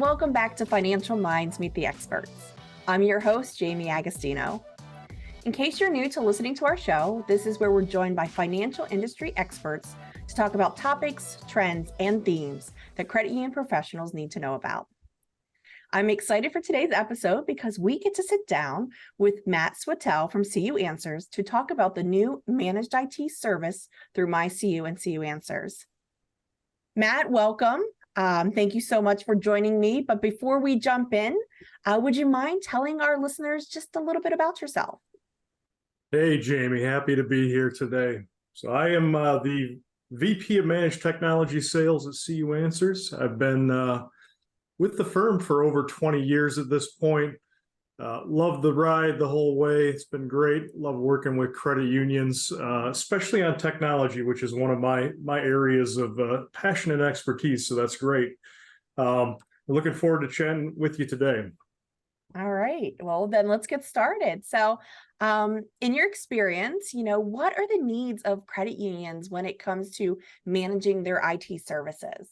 welcome back to Financial Minds Meet the Experts. I'm your host, Jaime Agostino. In case you're new to listening to our show, this is where we're joined by financial industry experts to talk about topics, trends, and themes that credit union professionals need to know about. I'm excited for today's episode because we get to sit down with Matt Sawtell from CU Answers to talk about the new managed IT service through MyCU and CU Answers. Matt, welcome. Thank you so much for joining me. But before we jump in, would you mind telling our listeners just a little bit about yourself? Hey, Jamie, happy to be here today. So I am the VP of Managed Technology Sales at CU Answers. I've been with the firm for over 20 years at this point. Love the ride the whole way. It's been great. Love working with credit unions, especially on technology, which is one of my areas of passion and expertise. So that's great. Looking forward to chatting with you today. All right. Well, then let's get started. So in your experience, what are the needs of credit unions when it comes to managing their IT services?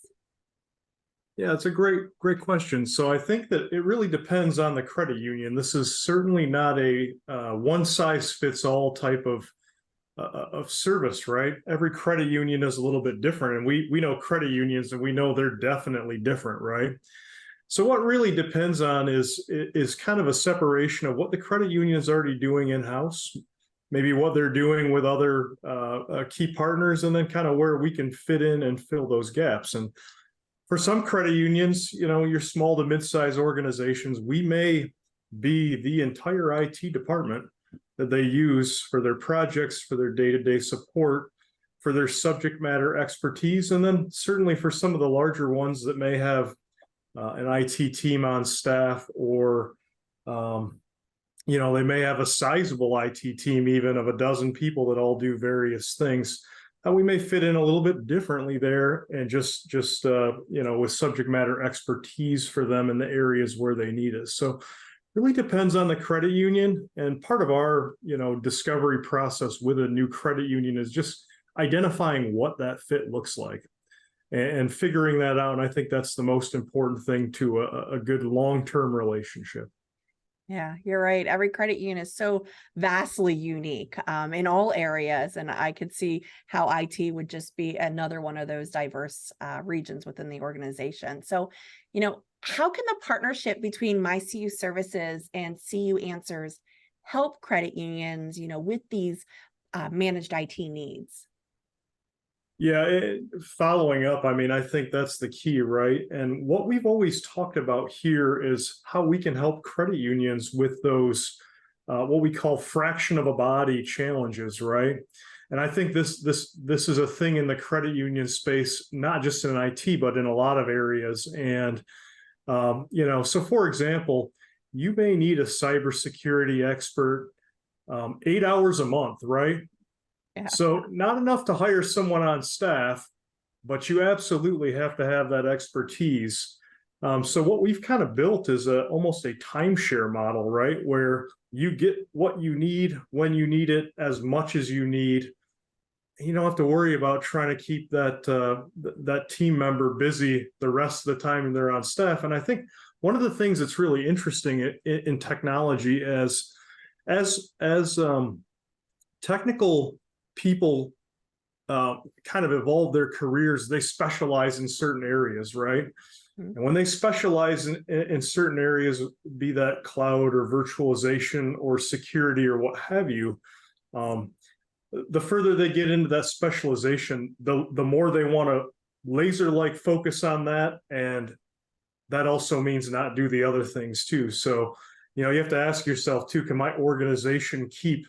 Yeah, it's a great question. So I think that it really depends on the credit union. This is certainly not a one-size-fits-all type of service, right? Every credit union is a little bit different, and we know credit unions, and we know they're definitely different, right? So what really depends on is kind of a separation of what the credit union is already doing in-house, maybe what they're doing with other key partners, and then kind of where we can fit in and fill those gaps. And for some credit unions, your small to mid-size organizations, we may be the entire IT department that they use for their projects, for their day-to-day support, for their subject matter expertise, and then certainly for some of the larger ones that may have an IT team on staff, or they may have a sizable IT team, even of a dozen people that all do various things. We may fit in a little bit differently there, and just with subject matter expertise for them in the areas where they need us. So it really depends on the credit union. And part of our discovery process with a new credit union is just identifying what that fit looks like and figuring that out. And I think that's the most important thing to a good long-term relationship. Yeah, you're right. Every credit union is so vastly unique in all areas. And I could see how IT would just be another one of those diverse regions within the organization. So, how can the partnership between MyCU services and CU Answers help credit unions, with these managed IT needs? Yeah, following up, I think that's the key, right? And what we've always talked about here is how we can help credit unions with those, what we call fraction of a body challenges, right? And I think this is a thing in the credit union space, not just in IT, but in a lot of areas. And, so for example, you may need a cybersecurity expert 8 hours a month, right? Yeah. So not enough to hire someone on staff, but you absolutely have to have that expertise. So what we've kind of built is almost a timeshare model, right? Where you get what you need when you need it, as much as you need. You don't have to worry about trying to keep that team member busy the rest of the time they're on staff. And I think one of the things that's really interesting in technology as technical people kind of evolve their careers, they specialize in certain areas, right? Mm-hmm. And when they specialize in certain areas, be that cloud or virtualization or security or what have you, the further they get into that specialization, the more they want to laser-like focus on that. And that also means not do the other things too. So, you have to ask yourself too, can my organization keep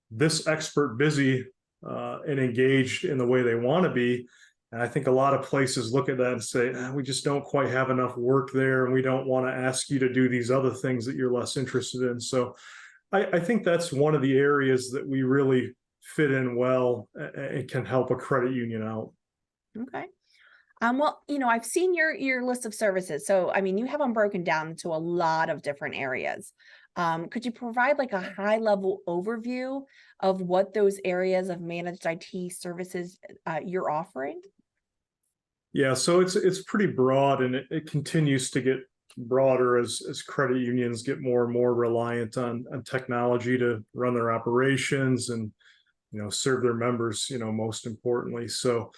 this expert busy and engaged in the way they want to be? And I think a lot of places look at that and say, we just don't quite have enough work there, and we don't want to ask you to do these other things that you're less interested in. So I think that's one of the areas that we really fit in well and can help a credit union out. Okay. Well, I've seen your list of services. So, you have them broken down into a lot of different areas. Could you provide like a high level overview of what those areas of managed IT services you're offering? Yeah, so it's pretty broad, and it continues to get broader as credit unions get more and more reliant on technology to run their operations and serve their members, most importantly. So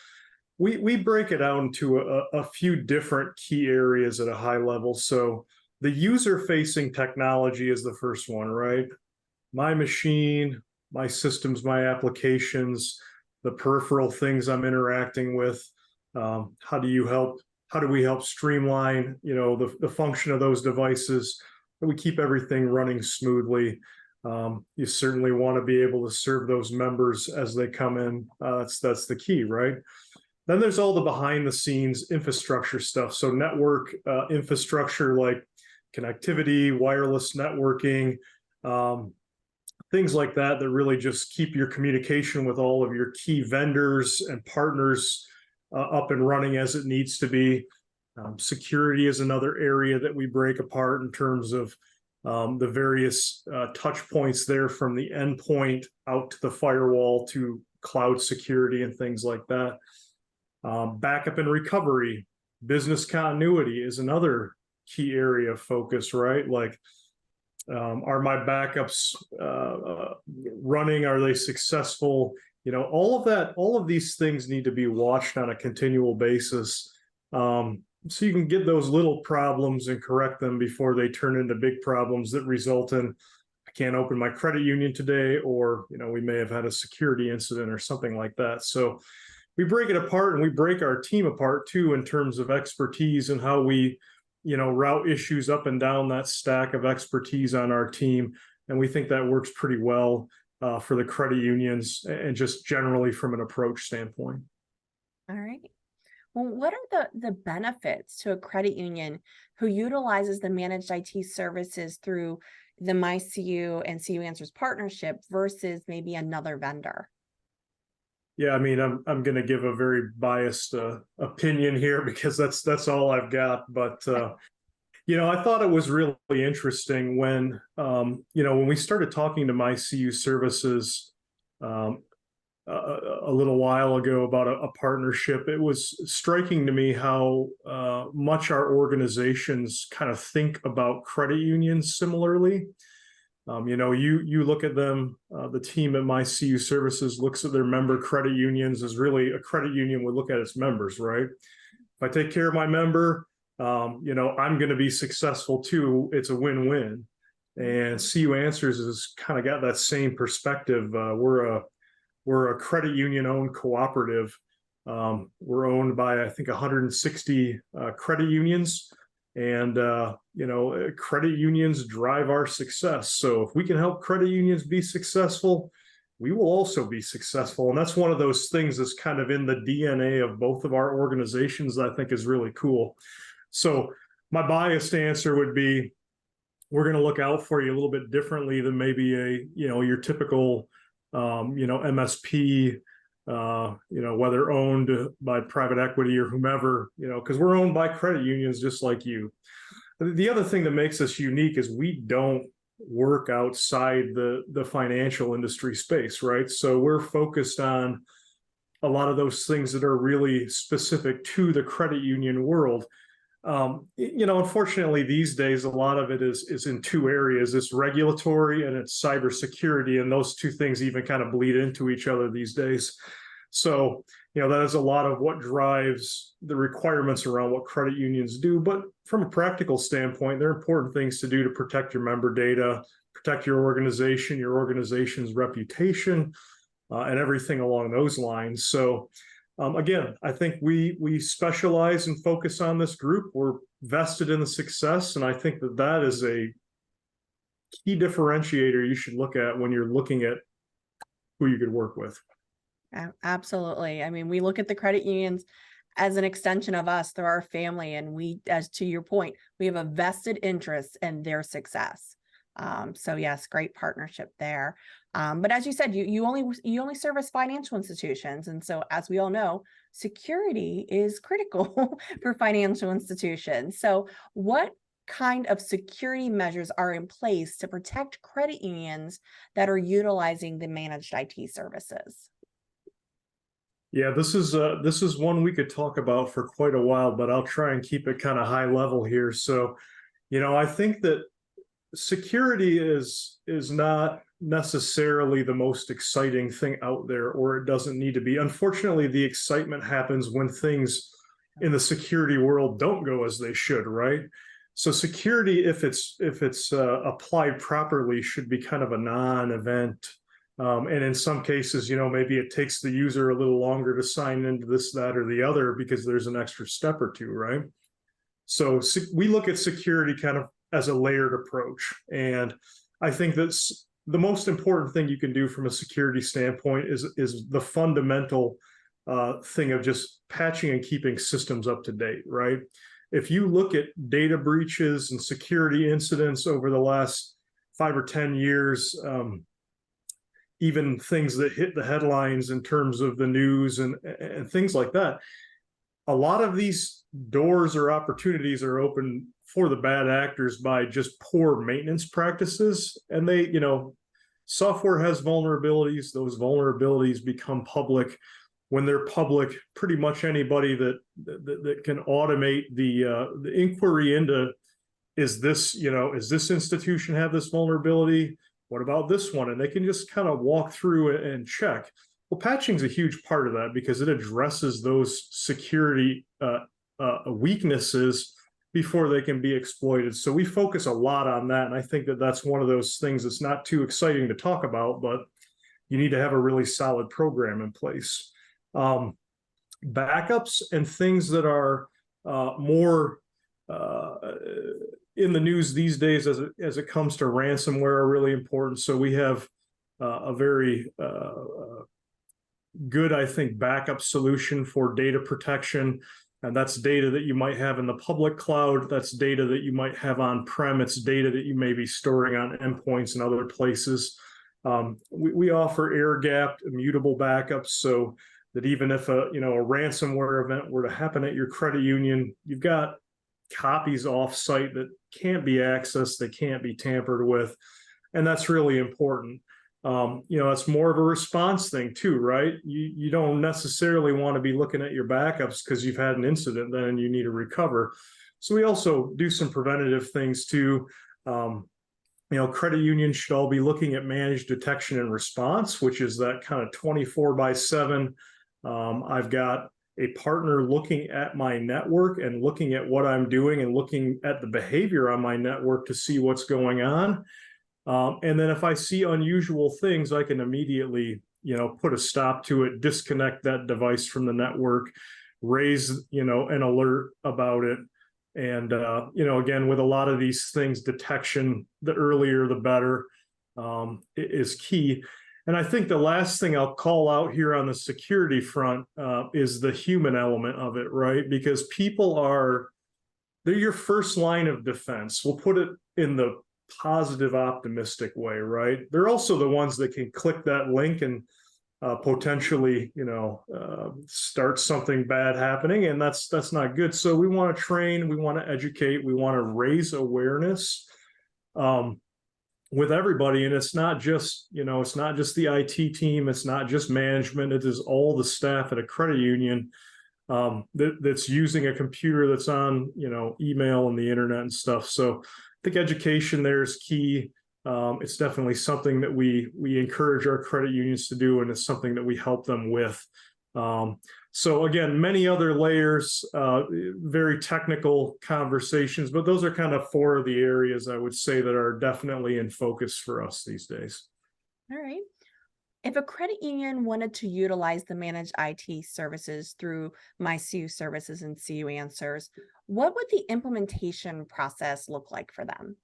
we break it out into a few different key areas at a high level. So the user-facing technology is the first one, right? My machine, my systems, my applications, the peripheral things I'm interacting with. How do we help streamline, the function of those devices? That we keep everything running smoothly. You certainly want to be able to serve those members as they come in. That's the key, right? Then there's all the behind the scenes infrastructure stuff. So network infrastructure like connectivity, wireless networking, things like that really just keep your communication with all of your key vendors and partners up and running as it needs to be. Security is another area that we break apart in terms of the various touch points there, from the endpoint out to the firewall to cloud security and things like that. Backup and recovery, business continuity is another key area of focus, right? Like, are my backups running? Are they successful? All of these things need to be watched on a continual basis. So you can get those little problems and correct them before they turn into big problems that result in, I can't open my credit union today, or, we may have had a security incident or something like that. So we break it apart, and we break our team apart too, in terms of expertise and how we, route issues up and down that stack of expertise on our team. And we think that works pretty well for the credit unions and just generally from an approach standpoint. All right. Well, what are the benefits to a credit union who utilizes the managed IT services through the MyCU and CU Answers partnership versus maybe another vendor? Yeah, I mean, I'm going to give a very biased opinion here because that's all I've got. But I thought it was really interesting when when we started talking to MyCU services a little while ago about a partnership. It was striking to me how much our organizations kind of think about credit unions similarly. You look at them, the team at MyCU Services looks at their member credit unions as really a credit union would look at its members, right? If I take care of my member, I'm going to be successful too. It's a win-win. And CU Answers has kind of got that same perspective. We're a credit union-owned cooperative. We're owned by, I think, 160 credit unions. And, credit unions drive our success. So if we can help credit unions be successful, we will also be successful. And that's one of those things that's kind of in the DNA of both of our organizations that I think is really cool. So my biased answer would be, we're going to look out for you a little bit differently than maybe your typical, MSP, whether owned by private equity or whomever, because we're owned by credit unions just like you. The other thing that makes us unique is we don't work outside the financial industry space, right? So we're focused on a lot of those things that are really specific to the credit union world. Unfortunately, these days, a lot of it is in two areas. It's regulatory and it's cybersecurity, and those two things even kind of bleed into each other these days. So, that is a lot of what drives the requirements around what credit unions do. But from a practical standpoint, there are important things to do to protect your member data, protect your organization's reputation, and everything along those lines. So, again, I think we specialize and focus on this group. We're vested in the success, and I think that is a key differentiator you should look at when you're looking at who you could work with. Absolutely. I mean, we look at the credit unions as an extension of us. They're our family, and we, as to your point, we have a vested interest in their success. So yes, great partnership there. But as you said, you only service financial institutions. And so as we all know, security is critical for financial institutions. So what kind of security measures are in place to protect credit unions that are utilizing the managed IT services? Yeah, this is one we could talk about for quite a while, but I'll try and keep it kind of high level here. So, I think that security is not necessarily the most exciting thing out there, or it doesn't need to be. Unfortunately, the excitement happens when things in the security world don't go as they should, right? So security, if it's applied properly, should be kind of a non-event. And in some cases, maybe it takes the user a little longer to sign into this, that, or the other because there's an extra step or two, right? So we look at security kind of as a layered approach. And I think that's the most important thing you can do from a security standpoint is the fundamental thing of just patching and keeping systems up to date, right? If you look at data breaches and security incidents over the last 5 or 10 years, even things that hit the headlines in terms of the news and things like that, a lot of these doors or opportunities are open for the bad actors by just poor maintenance practices. And software has vulnerabilities. Those vulnerabilities become public. When they're public, pretty much anybody that can automate the inquiry into, is this institution have this vulnerability? What about this one? And they can just kind of walk through it and check. Well, patching is a huge part of that because it addresses those security weaknesses before they can be exploited. So we focus a lot on that. And I think that that's one of those things that's not too exciting to talk about, but you need to have a really solid program in place. Backups and things that are more in the news these days as it comes to ransomware are really important. So we have a very good, I think, backup solution for data protection. And that's data that you might have in the public cloud. That's data that you might have on-prem. It's data that you may be storing on endpoints and other places. We offer air-gapped, immutable backups so that even if a ransomware event were to happen at your credit union, you've got copies off-site that can't be accessed, they can't be tampered with, and that's really important. It's more of a response thing too, right? You don't necessarily want to be looking at your backups because you've had an incident then and you need to recover. So we also do some preventative things too. Credit unions should all be looking at managed detection and response, which is that kind of 24/7. I've got a partner looking at my network and looking at what I'm doing and looking at the behavior on my network to see what's going on. And then if I see unusual things, I can immediately, put a stop to it, disconnect that device from the network, raise, an alert about it. And, again, with a lot of these things, detection, the earlier, the better, is key. And I think the last thing I'll call out here on the security front is the human element of it, right? Because they're your first line of defense. We'll put it in the positive, optimistic way, right? They're also the ones that can click that link and potentially, start something bad happening, and that's not good. So we want to train, we want to educate, we want to raise awareness with everybody, and it's not just the IT team, it's not just management, it is all the staff at a credit union that's using a computer that's on email and the internet and stuff. So I think education there is key. It's definitely something that we encourage our credit unions to do, and it's something that we help them with. So again, many other layers, very technical conversations, but those are kind of 4 of the areas I would say that are definitely in focus for us these days. All right. If a credit union wanted to utilize the managed IT services through My CU Services and CU Answers, what would the implementation process look like for them?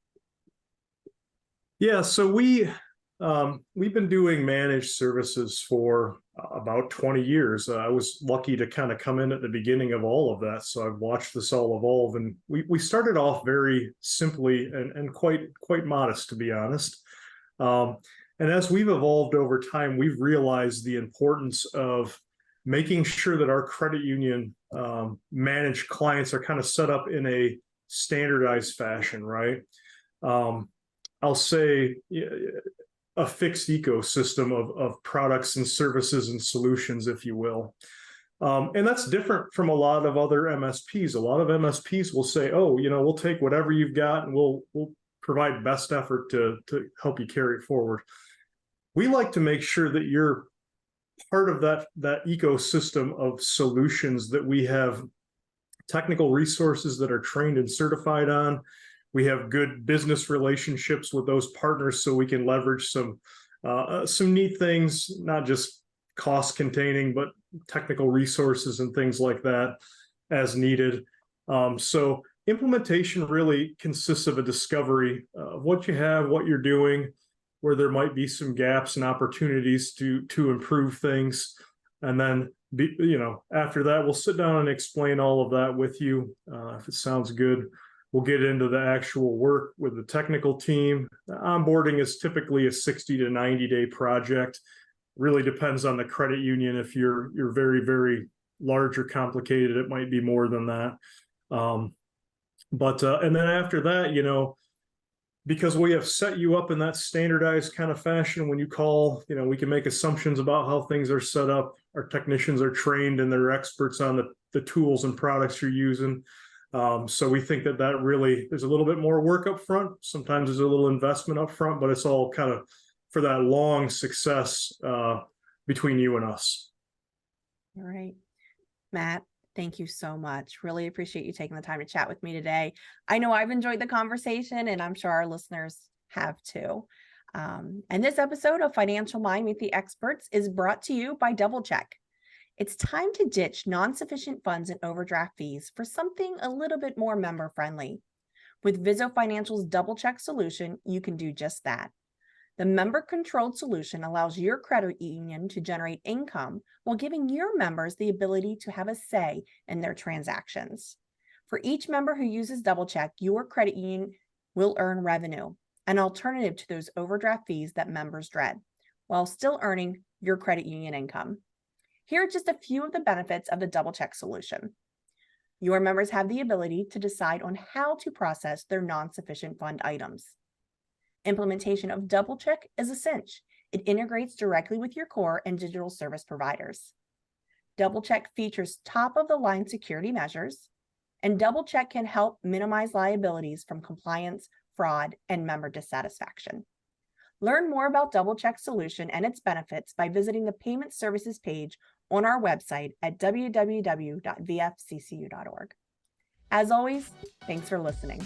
Yeah, so we've been doing managed services for about 20 years. I was lucky to kind of come in at the beginning of all of that, so I've watched this all evolve. And we started off very simply and quite modest, to be honest. And as we've evolved over time, we've realized the importance of making sure that our credit union managed clients are kind of set up in a standardized fashion, right? I'll say a fixed ecosystem of products and services and solutions, if you will. And that's different from a lot of other MSPs. A lot of MSPs will say, oh, we'll take whatever you've got and we'll provide best effort to help you carry it forward. We like to make sure that you're part of that ecosystem of solutions that we have technical resources that are trained and certified on. We have good business relationships with those partners so we can leverage some neat things, not just cost containing, but technical resources and things like that as needed. So implementation really consists of a discovery of what you have, what you're doing, where there might be some gaps and opportunities to improve things. And then, after that, we'll sit down and explain all of that with you. If it sounds good, we'll get into the actual work with the technical team. The onboarding is typically a 60 to 90-day project. Really depends on the credit union. If you're very, very large or complicated, it might be more than that. And then after that, because we have set you up in that standardized kind of fashion, when you call, we can make assumptions about how things are set up. Our technicians are trained and they're experts on the tools and products you're using. So we think that really, there's a little bit more work up front. Sometimes there's a little investment up front, but it's all kind of for that long success between you and us. All right. Matt, thank you so much. Really appreciate you taking the time to chat with me today. I know I've enjoyed the conversation, and I'm sure our listeners have too. And this episode of Financial Mind Meet the Experts is brought to you by Double Check. It's time to ditch non-sufficient funds and overdraft fees for something a little bit more member-friendly. With Vizzo Financial's Double Check solution, you can do just that. The member-controlled solution allows your credit union to generate income while giving your members the ability to have a say in their transactions. For each member who uses Double Check, your credit union will earn revenue, an alternative to those overdraft fees that members dread, while still earning your credit union income. Here are just a few of the benefits of the Double Check solution. Your members have the ability to decide on how to process their non-sufficient fund items. Implementation of Double Check is a cinch. It integrates directly with your core and digital service providers. Double Check features top-of-the-line security measures, and Double Check can help minimize liabilities from compliance, fraud, and member dissatisfaction. Learn more about Double Check solution and its benefits by visiting the Payment Services page on our website at www.vfccu.org. As always, thanks for listening.